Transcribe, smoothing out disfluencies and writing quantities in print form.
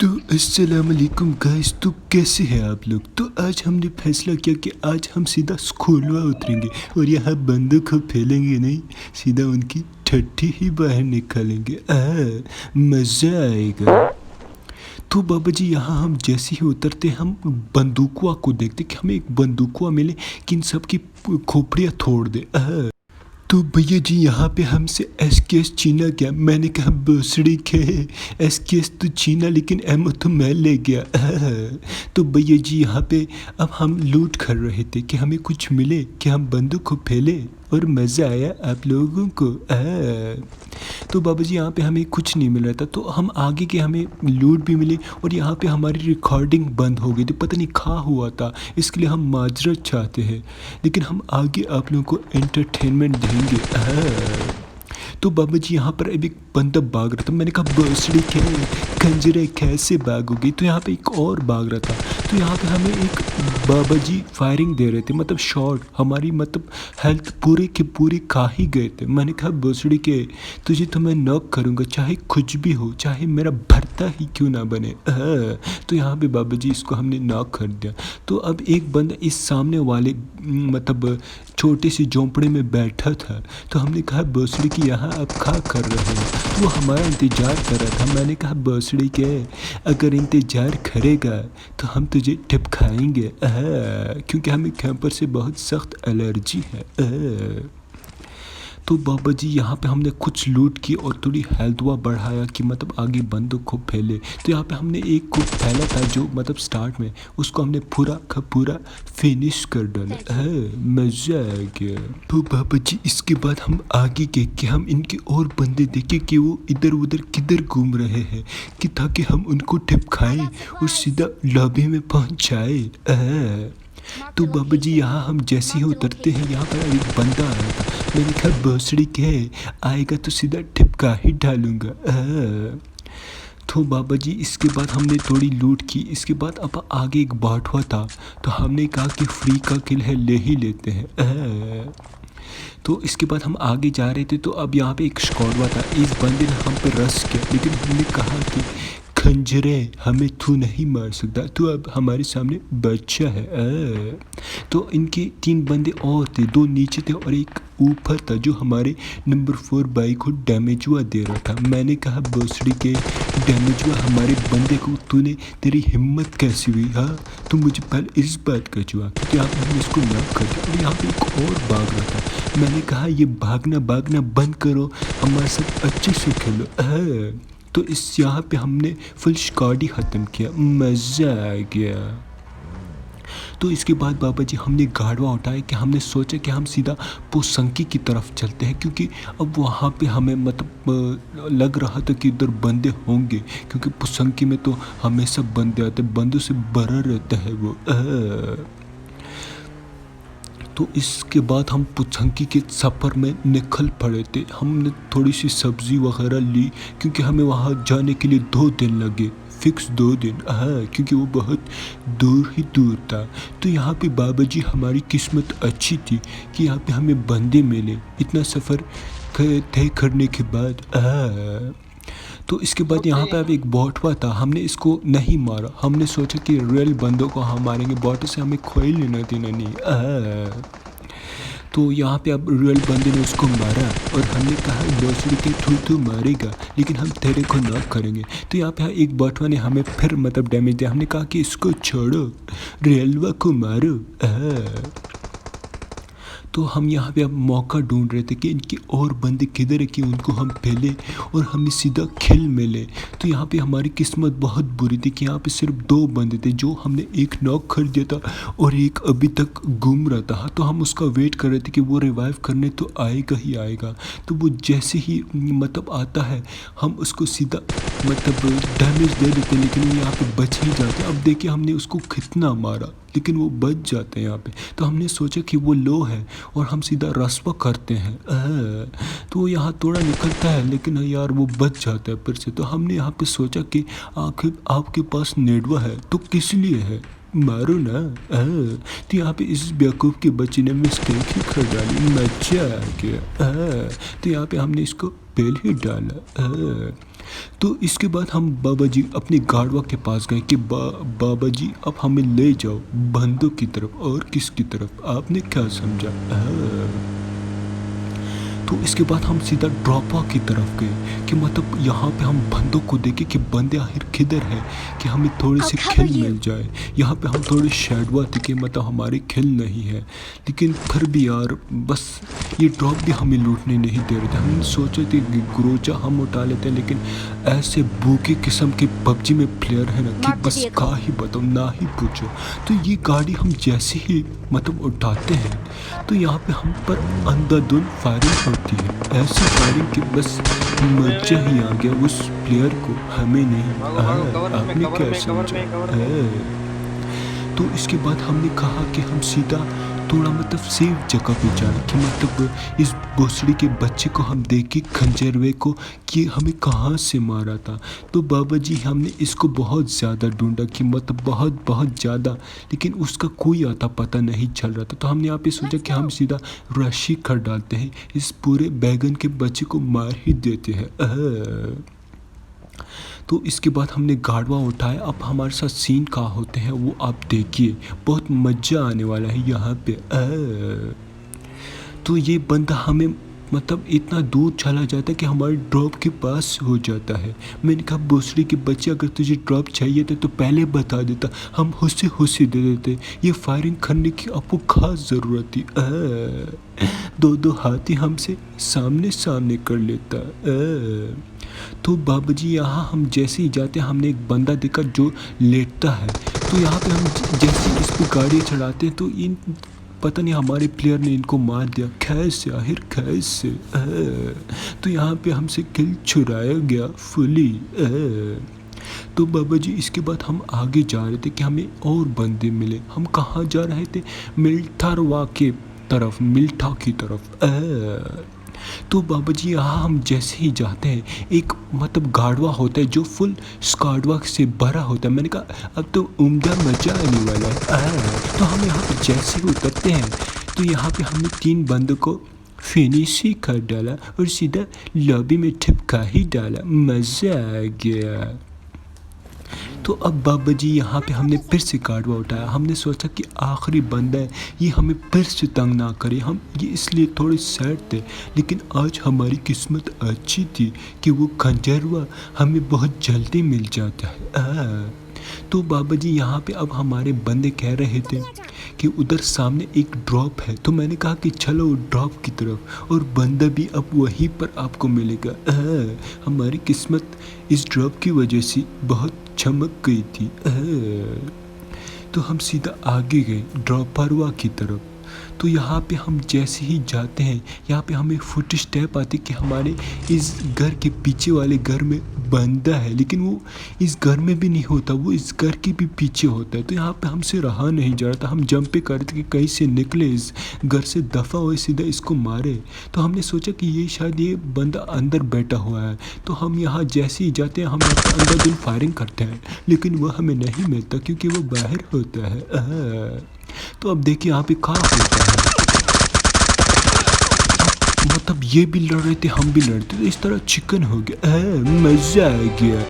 तो अस्सलाम वालेकुम गाइस। तो कैसे हैं आप लोग। तो आज हमने फैसला किया कि आज हम सीधा स्कूलवा उतरेंगे और यहाँ बंदों को फैलेंगे नहीं, सीधा उनकी ठट्ठी ही बाहर निकालेंगे। मज़ा आएगा। तो बाबा जी यहाँ हम जैसे ही उतरते हम बंदूकुआ को देखते कि हमें एक बंदूकुआ मिले कि इन सब की खोपड़ियाँ तोड़ दे। तो भैया जी यहाँ पे हमसे एस छीना गया। मैंने कहा भोसड़ी के एस तो छीना लेकिन एमओ तो मैं ले गया। तो भैया जी यहाँ पे अब हम लूट कर रहे थे कि हमें कुछ मिले कि हम बंदूक को फैले और मज़ा आया आप लोगों को। तो बाबा जी यहाँ पे हमें कुछ नहीं मिल रहा था, तो हम आगे के हमें लूट भी मिली और यहाँ पे हमारी रिकॉर्डिंग बंद हो गई थी, पता नहीं कहाँ हुआ था। इसके लिए हम माजरत चाहते हैं, लेकिन हम आगे आप लोगों को एंटरटेनमेंट देंगे। तो बाबा जी यहाँ पर अभी बंदा भाग रहा था। मैंने कहा भोसड़ी के कंजरे कैसे भागोगे। तो यहाँ पे एक और भाग रहा था। तो यहाँ पे हमें एक बाबा जी फायरिंग दे रहे थे, मतलब शॉट। हमारी मतलब हेल्थ पूरे के पूरे खा ही गए थे। मैंने कहा भोसड़ी के तुझे तो मैं नॉक करूँगा, चाहे कुछ भी हो, चाहे मेरा भरता ही क्यों ना बने। तो यहाँ पे बाबा जी इसको हमने नॉक कर दिया। तो अब एक बंदा इस सामने वाले मतलब छोटी सी झोंपड़े में बैठा था। तो हमने कहा भोसड़ी की यहाँ आप खा कर रहे हैं। तो वो हमारा इंतज़ार कर रहा था। मैंने कहा भोसड़ी के अगर इंतज़ार करेगा तो हम तुझे टिपकाएंगे, क्योंकि हमें कैंपर से बहुत सख्त एलर्जी है। तो बाबा जी यहाँ पे हमने कुछ लूट की और थोड़ी हेल्थवा बढ़ाया कि मतलब आगे बंदों को फैले। तो यहाँ पे हमने एक को फैला था जो मतलब स्टार्ट में, उसको हमने पूरा का पूरा फिनिश कर डाला है। मज़ा आ गया। तो बाबा जी इसके बाद हम आगे गए कि हम इनके और बंदे देखे कि वो इधर उधर किधर घूम रहे हैं, कि ताकि हम उनको टिपकाएं और सीधा लॉबी में पहुँच जाए। तो बाबा जी यहाँ हम जैसे ही उतरते हैं यहाँ पर एक बंदा आया था। मैंने कहा भोसड़ी के आएगा तो सीधा टिपका ही डालूंगा। तो बाबा जी इसके बाद हमने थोड़ी लूट की। इसके बाद अब आगे एक बाटवा था, तो हमने कहा कि फ्री का किल है, ले ही लेते हैं। तो इसके बाद हम आगे जा रहे थे। तो अब यहाँ पे एक स्क्वाडवा था। इस बंदे ने हम पे रश किया, लेकिन हमने कहा कि खंजरे हमें तू नहीं मार सकता, तू अब हमारे सामने बच्चा है। तो इनके 3 बंदे और थे, 2 नीचे थे और एक ऊपर था जो हमारे नंबर 4 बाइक को डैमेज हुआ दे रहा था। मैंने कहा भोसड़ी के डैमेज हुआ हमारे बंदे को, तूने तेरी हिम्मत कैसी हुई। हाँ तू मुझे पहले इस बात का जवाब। तो यहाँ पे हमने इसको नॉक कर दिया और यहाँ पे एक और भाग रहा था। मैंने कहा ये भागना बंद करो, हमारे साथ अच्छे से खेलो। तो इस यहाँ पे हमने फुल स्क्वाड ही ख़त्म किया। मज़ा आ गया। तो इसके बाद बाबा जी हमने गाड़वा उठाया कि हमने सोचा कि हम सीधा पोसंकी की तरफ चलते हैं, क्योंकि अब वहाँ पे हमें मतलब लग रहा था कि इधर बंदे होंगे, क्योंकि पोसंकी में तो हमेशा बंदे आते, बंदों से भरा रहता है वो। तो इसके बाद हम पुछंकी के सफ़र में निकल पड़े थे। हमने थोड़ी सी सब्ज़ी वगैरह ली, क्योंकि हमें वहाँ जाने के लिए 2 दिन लगे, फिक्स 2 दिन। क्योंकि वो बहुत दूर था। तो यहाँ पे बाबा जी हमारी किस्मत अच्छी थी कि यहाँ पे हमें बंदे मिले इतना सफ़र तय करने के बाद। तो इसके बाद यहाँ पे अब एक बॉटवा था। हमने इसको नहीं मारा, हमने सोचा कि रियल बंदों को हम मारेंगे, बॉट से हमें कोई लेना देना नहीं। तो यहाँ पे अब रियल बंदे ने उसको मारा और हमने कहा भोसड़ी के तू मारेगा, लेकिन हम तेरे को नॉक करेंगे। तो यहाँ पे एक बॉटवा ने हमें फिर मतलब डैमेज दिया। हमने कहा कि इसको छोड़ो, रियलवा को मारो। तो हम यहाँ पे अब मौका ढूंढ रहे थे कि इनके और बंदे किधर है कि उनको हम पहले और हमें सीधा किल मिले। तो यहाँ पे हमारी किस्मत बहुत बुरी थी कि यहाँ पे सिर्फ 2 बंदे थे, जो हमने एक नॉक कर दिया था और एक अभी तक घूम रहा था। तो हम उसका वेट कर रहे थे कि वो रिवाइव करने तो आएगा ही आएगा। तो वो जैसे ही मतलब आता है हम उसको सीधा मतलब डैमेज दे देते, लेकिन वो यहाँ पे बच ही जाते। अब देखिए हमने उसको कितना मारा, लेकिन वो बच जाते हैं यहाँ पे। तो हमने सोचा कि वो लो है और हम सीधा रस्वा करते हैं। तो वो यहाँ थोड़ा निकलता है, लेकिन यार वो बच जाता है फिर से। तो हमने यहाँ पे सोचा कि आखिर आपके पास नेडवा है तो किस लिए है, मारो ना। तो यहाँ पे इस बेवकूफ़ के बच्चे ने मिस्टेक ही कर डाली। मजा आ गया। तो यहाँ पे हमने इसको पहले ही डाला। तो इसके बाद हम बाबा जी अपने गाड़वा के पास गए कि बाबा जी अब हमें ले जाओ बंदों की तरफ। और किसकी तरफ, आपने क्या समझा? तो इसके बाद हम सीधा ड्रॉपा की तरफ गए कि मतलब यहाँ पे हम बंदों को देखे कि बंदे आखिर किधर है, कि हमें थोड़े I'll से cover खिल you. मिल जाए। यहाँ पे हम थोड़े शेडवा दिखे, मतलब हमारे खिल नहीं है, लेकिन फिर भी यार बस ये ड्रॉप भी हमें लूटने नहीं दे रहे थे। हमने सोचे थे कि ग्रोजा हम उठा लेते हैं, लेकिन ऐसे बूके किस्म के पबजी में प्लेयर है ना कि Mark the बस vehicle. का ही बताओ, ना ही पूछो। तो ये गाड़ी हम जैसे ही मतलब उठाते हैं तो यहाँ पे हम पर अंधाधुंध फायरिंग होती है, ऐसी फायरिंग कि बस मजा ही आ गया उस प्लेयर को, हमें नहीं। आपने क्या समझा? तो इसके बाद हमने कहा कि हम सीधा थोड़ा मतलब सेफ जगह पे जाए, कि मतलब इस भोसड़ी के बच्चे को हम देखे खंजरवे को कि हमें कहाँ से मारा था। तो बाबा जी हमने इसको बहुत ज़्यादा ढूंढा, कि मतलब बहुत बहुत ज़्यादा, लेकिन उसका कोई आता पता नहीं चल रहा था। तो हमने यहाँ पे सोचा कि हम सीधा रस्सी कर डालते हैं, इस पूरे बैगन के बच्चे को मार ही देते हैं। तो इसके बाद हमने गाड़वा उठाया। अब हमारे साथ सीन कहाँ होते हैं वो आप देखिए, बहुत मज़ा आने वाला है यहाँ पे। तो ये बंदा हमें मतलब इतना दूर चला जाता है कि हमारे ड्रॉप के पास हो जाता है। मैंने कहा भोसड़ी के बच्चे, अगर तुझे ड्रॉप चाहिए था तो पहले बता देता, हम हुस्से दे देते। ये फायरिंग करने की आपको खास ज़रूरत थी। दो दो हाथी हमसे सामने सामने कर लेता। तो बाबा जी यहाँ हम जैसे ही जाते हैं, हमने एक बंदा देखा जो लेटता है। तो यहाँ पे हम जैसे इस पर गाड़ी चढ़ाते हैं तो इन पता नहीं हमारे प्लेयर ने इनको मार दिया, कैसे आखिर कैसे। तो यहाँ पे हमसे किल छुड़ाया गया फुली। तो बाबा जी इसके बाद हम आगे जा रहे थे कि हमें और बंदे मिले। हम कहाँ जा रहे थे? मिल्थारवा के तरफ, मिल्ठा की तरफ। तो बाबा जी यहाँ हम जैसे ही जाते हैं, एक मतलब गाड़वा होता है जो फुल स्काडवा से भरा होता है। मैंने कहा अब तो उम्दा मजा आने वाला है। तो हम यहाँ पे जैसे ही उतरते हैं तो यहाँ पे हमने 3 बंदों को फिनिश ही कर डाला और सीधा लॉबी में ठिपका ही डाला। मज़ा आ गया। तो अब बाबा जी यहाँ पे हमने फिर से गाड़वा उठाया। हमने सोचा कि आखिरी बंदा है, ये हमें फिर से तंग ना करे। हम ये इसलिए थोड़े सैड थे, लेकिन आज हमारी किस्मत अच्छी थी कि वो खंजरवा हमें बहुत जल्दी मिल जाता है। तो बाबा जी यहाँ पे अब हमारे बंदे कह रहे थे कि उधर सामने एक ड्रॉप है। तो मैंने कहा कि चलो ड्रॉप की तरफ, और बंदा भी अब वहीं पर आपको मिलेगा। हमारी किस्मत इस ड्रॉप की वजह से बहुत चमक गई थी। तो हम सीधा आगे गए ड्रॉपरवा की तरफ। तो यहाँ पे हम जैसे ही जाते हैं, यहाँ पे हमें फुट स्टेप आती कि हमारे इस घर के पीछे वाले घर में बंदा है, लेकिन वो इस घर में भी नहीं होता, वो इस घर के भी पीछे होता है। तो यहाँ पे हमसे रहा नहीं जा रहा था, हम जंप पे कर रहे थे कि कहीं से निकले, इस घर से दफ़ा हुए सीधा इसको मारे। तो हमने सोचा कि ये शायद ये बंदा अंदर बैठा हुआ है। तो हम यहाँ जैसे ही जाते हैं, हम अंदर दिन फायरिंग करते हैं, लेकिन वह हमें नहीं मिलता क्योंकि वो बाहर होता है। तो अब देखिए यहाँ पे क्या होता है, मतलब ये भी लड़ रहे थे, हम भी लड़ते, तो इस तरह चिकन हो गया। मज़ा आ गया।